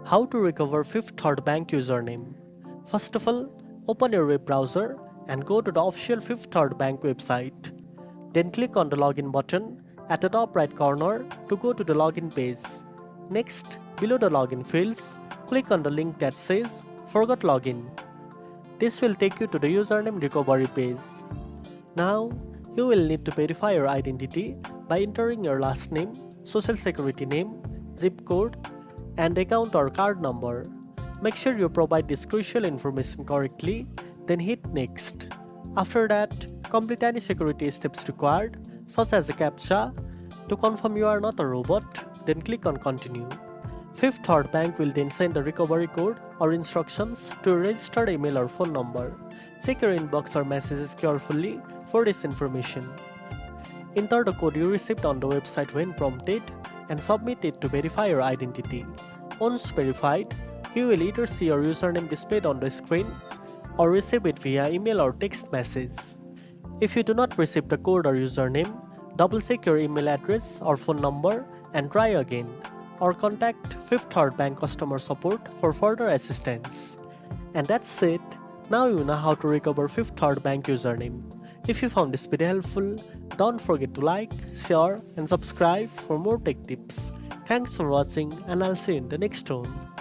How to recover Fifth Third Bank username. First of all, open your web browser and go to the official Fifth Third Bank website. Then click on the login button at the top right corner to go to the login page. Next, below the login fields, click on the link that says Forgot Login. This will take you to the username recovery page. Now, you will need to verify your identity by entering your last name, social security name, zip code, and account or card number. Make sure you provide this crucial information correctly, then hit next. After that, complete any security steps required, such as a CAPTCHA. To confirm you are not a robot, then click on continue. Fifth Third Bank will then send the recovery code or instructions to your registered email or phone number. Check your inbox or messages carefully for this information. Enter the code you received on the website when prompted and submit it to verify your identity. Once verified, you will either see your username displayed on the screen or receive it via email or text message. If you do not receive the code or username, double check your email address or phone number and try again, or contact Fifth Third Bank customer support for further assistance. And that's it. Now you know how to recover Fifth Third Bank username. If you found this video helpful, don't forget to like, share and subscribe for more tech tips. Thanks for watching and I'll see you in the next one.